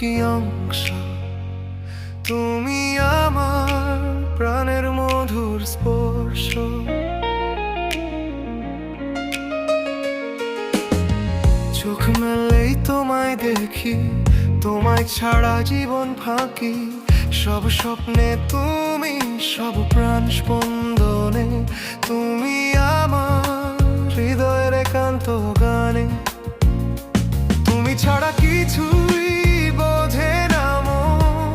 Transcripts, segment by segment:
একটি অংশ। তুমি আমার প্রাণের মধুর স্পর্শ। চোখ মেললেই তোমায় দেখি, তোমায় ছাড়া জীবন ফাঁকি। সব স্বপ্নে তুমি, সব প্রাণ স্পন্দনে তুমি আমার হৃদয়ের একান্ত গানে। তুমি ছাড়া কিছুই বোঝে না মন,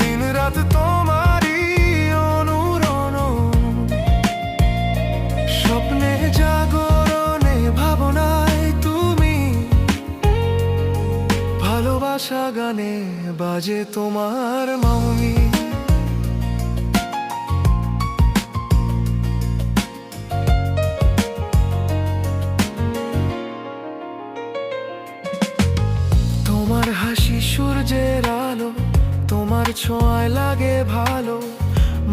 দিন রাত তোমারই অনুরণ। স্বপ্নে জাগরণে ভাবনায় তুমি, ভালোবাসা গানে বাজে তোমার মৌনি। তোমার হাসি সূর্যের আলো, তোমার ছোঁয়ায় লাগে ভালো,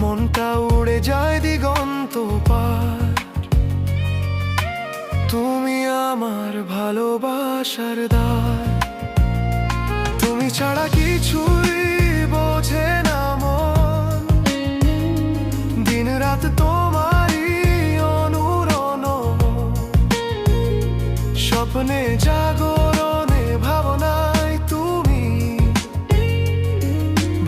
মনটা উড়ে যায় দিগন্ত পার। তুমি আমার ভালোবাসার দ্বার। তুমি ছাড়া কিছুই বোঝে না মন, দিন রাত তোমারই অনুরণ। স্বপ্নে জাগরণে ভাবনায় তুমি,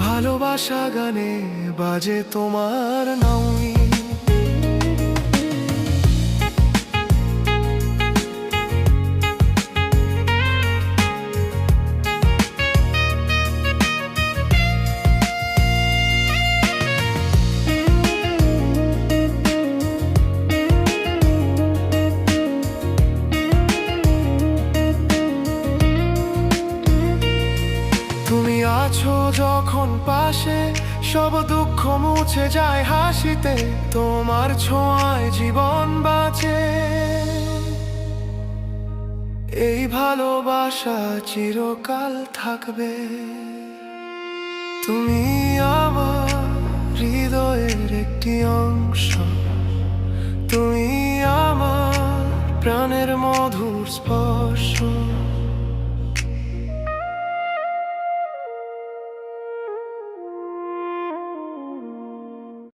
ভালোবাসা গানে বাজে তোমার নাউই। তুমি আছো যখন পাশে, সব দুঃখ মুছে যায় হাসিতে। তোমার ছোঁয়ায় জীবন বাঁচে, এই ভালোবাসা চিরকাল থাকবে। তুমি আমার হৃদয়ের একটি অংশ, তুমি আমার প্রাণের মধুর স্পর্শ।